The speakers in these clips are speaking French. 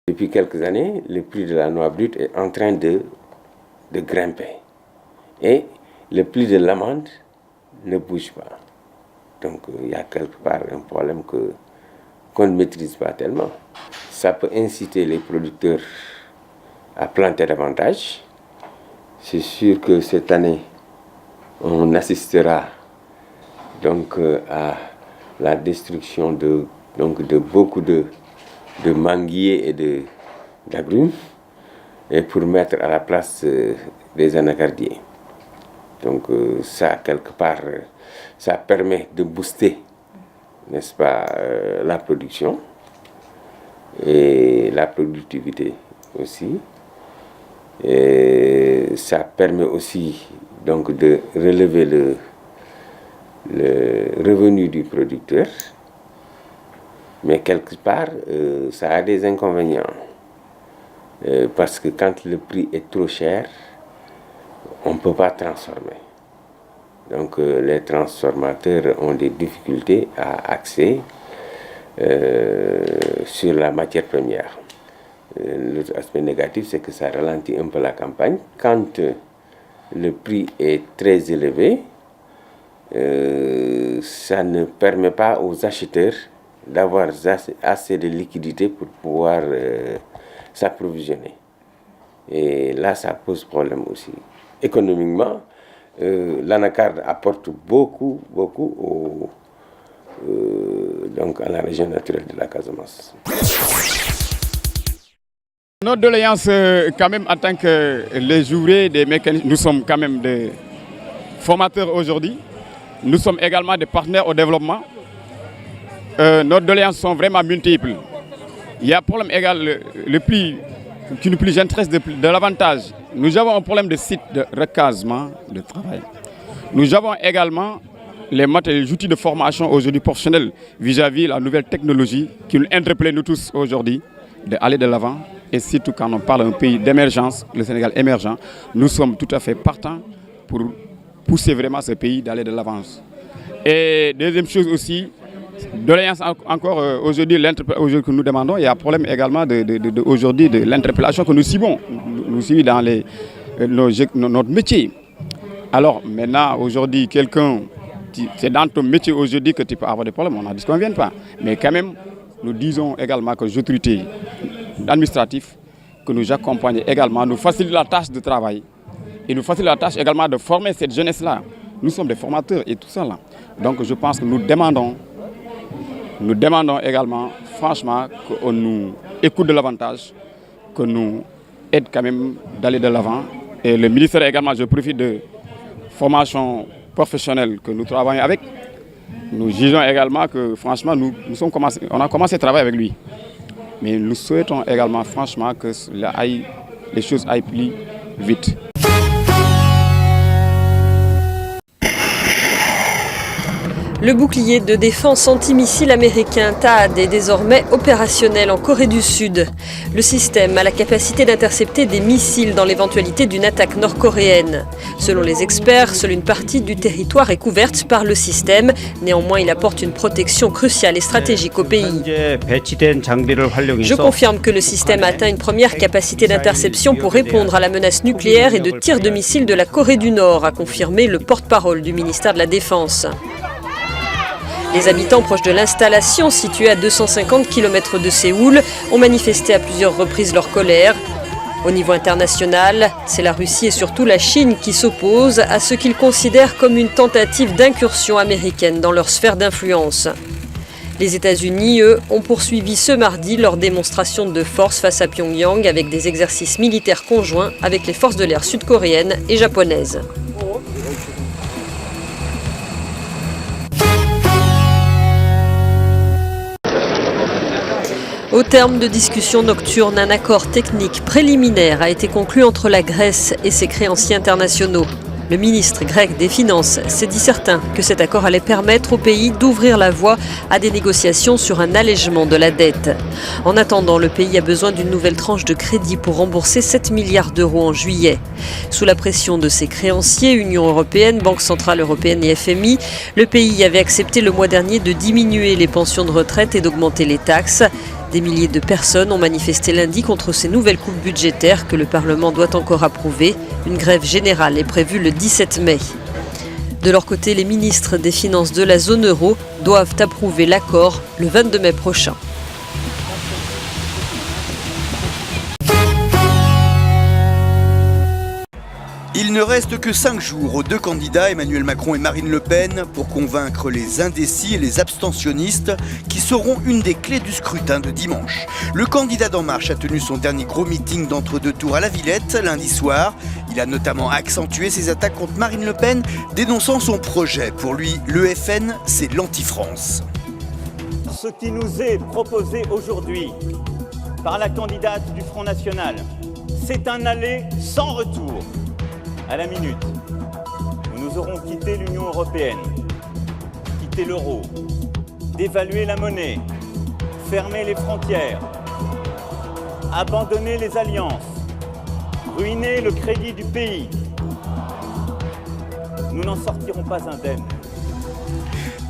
Depuis quelques années, le prix de la noix brute est en train de grimper. Et le prix de l'amande ne bouge pas. Donc il y a quelque part un problème qu'on ne maîtrise pas tellement. Ça peut inciter les producteurs à planter davantage. C'est sûr que cette année, on assistera donc à la destruction de beaucoup de manguiers et d'agrumes, et pour mettre à la place des anacardiers. Donc ça, quelque part, ça permet de booster, n'est-ce pas, la production et la productivité aussi. Et ça permet aussi donc de relever le revenu du producteur. Mais quelque part, ça a des inconvénients. Parce que quand le prix est trop cher, on ne peut pas transformer. Donc les transformateurs ont des difficultés à accéder sur la matière première. L'autre aspect négatif, c'est que ça ralentit un peu la campagne. Quand le prix est très élevé, ça ne permet pas aux acheteurs d'avoir assez de liquidités pour pouvoir s'approvisionner. Et là, ça pose problème aussi. Économiquement, l'anacarde apporte beaucoup donc à la région naturelle de la Casamance. Notre doléance, quand même, en tant que les ouvriers des mécanismes, nous sommes quand même des formateurs aujourd'hui. Nous sommes également des partenaires au développement. Nos doléances sont vraiment multiples. Il y a un problème égal, le prix qui nous intéresse de l'avantage. Nous avons un problème de site de recasement de travail. Nous avons également les outils de formation aujourd'hui professionnels vis-à-vis la nouvelle technologie qui nous interpelle nous tous aujourd'hui d'aller de l'avant. Et surtout quand on parle d'un pays d'émergence, le Sénégal émergent, nous sommes tout à fait partants pour pousser vraiment ce pays d'aller de l'avant. Et deuxième chose aussi, doléance encore aujourd'hui que nous demandons, il y a un problème également aujourd'hui de l'interpellation que nous subissons. Nous subissons dans notre métier. Alors maintenant, aujourd'hui, quelqu'un, c'est dans ton métier aujourd'hui que tu peux avoir des problèmes, on n'en disconvient pas. Mais quand même, nous disons également que les autorités administratives, que nous accompagnent également, nous facilitent la tâche de travail et nous facilitent la tâche également de former cette jeunesse-là. Nous sommes des formateurs et tout ça là. Donc je pense que nous demandons également, franchement, qu'on nous écoute de l'avantage, qu'on nous aide quand même d'aller de l'avant. Et le ministère également, je profite de formation professionnelle que nous travaillons avec. Nous jugeons également que franchement, on a commencé à travailler avec lui. Mais nous souhaitons également franchement que les choses aillent plus vite. Le bouclier de défense antimissile américain THAAD est désormais opérationnel en Corée du Sud. Le système a la capacité d'intercepter des missiles dans l'éventualité d'une attaque nord-coréenne. Selon les experts, seule une partie du territoire est couverte par le système. Néanmoins, il apporte une protection cruciale et stratégique au pays. Je confirme que le système a atteint une première capacité d'interception pour répondre à la menace nucléaire et de tir de missiles de la Corée du Nord, a confirmé le porte-parole du ministère de la Défense. Les habitants proches de l'installation, située à 250 km de Séoul, ont manifesté à plusieurs reprises leur colère. Au niveau international, c'est la Russie et surtout la Chine qui s'opposent à ce qu'ils considèrent comme une tentative d'incursion américaine dans leur sphère d'influence. Les États-Unis, eux, ont poursuivi ce mardi leur démonstration de force face à Pyongyang avec des exercices militaires conjoints avec les forces de l'air sud-coréennes et japonaises. Au terme de discussions nocturnes, un accord technique préliminaire a été conclu entre la Grèce et ses créanciers internationaux. Le ministre grec des Finances s'est dit certain que cet accord allait permettre au pays d'ouvrir la voie à des négociations sur un allègement de la dette. En attendant, le pays a besoin d'une nouvelle tranche de crédit pour rembourser 7 milliards d'euros en juillet. Sous la pression de ses créanciers, Union européenne, Banque centrale européenne et FMI, le pays avait accepté le mois dernier de diminuer les pensions de retraite et d'augmenter les taxes. Des milliers de personnes ont manifesté lundi contre ces nouvelles coupes budgétaires que le Parlement doit encore approuver. Une grève générale est prévue le 17 mai. De leur côté, les ministres des Finances de la zone euro doivent approuver l'accord le 22 mai prochain. Il ne reste que 5 jours aux deux candidats, Emmanuel Macron et Marine Le Pen, pour convaincre les indécis et les abstentionnistes qui seront une des clés du scrutin de dimanche. Le candidat d'En Marche a tenu son dernier gros meeting d'entre-deux tours à la Villette lundi soir. Il a notamment accentué ses attaques contre Marine Le Pen, dénonçant son projet. Pour lui, le FN, c'est l'anti-France. Ce qui nous est proposé aujourd'hui par la candidate du Front National, c'est un aller sans retour. À la minute où nous aurons quitté l'Union européenne, quitté l'euro, dévalué la monnaie, fermé les frontières, abandonné les alliances, ruiné le crédit du pays, nous n'en sortirons pas indemnes.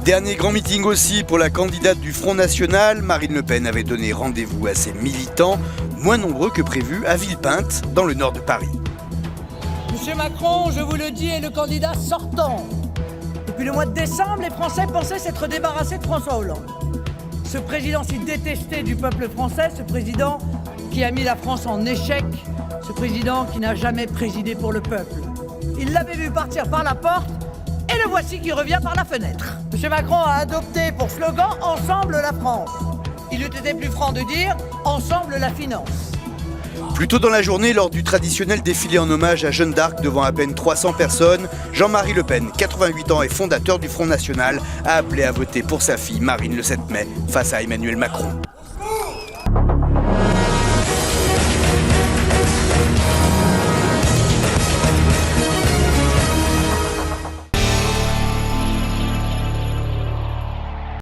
Dernier grand meeting aussi pour la candidate du Front National. Marine Le Pen avait donné rendez-vous à ses militants, moins nombreux que prévu, à Villepinte, dans le nord de Paris. Monsieur Macron, je vous le dis, est le candidat sortant. Depuis le mois de décembre, les Français pensaient s'être débarrassés de François Hollande. Ce président si détesté du peuple français, ce président qui a mis la France en échec, ce président qui n'a jamais présidé pour le peuple. Il l'avait vu partir par la porte et le voici qui revient par la fenêtre. Monsieur Macron a adopté pour slogan « Ensemble la France ». Il eût été plus franc de dire « Ensemble la finance ». Plus tôt dans la journée, lors du traditionnel défilé en hommage à Jeanne d'Arc devant à peine 300 personnes, Jean-Marie Le Pen, 88 ans et fondateur du Front National, a appelé à voter pour sa fille Marine le 7 mai face à Emmanuel Macron.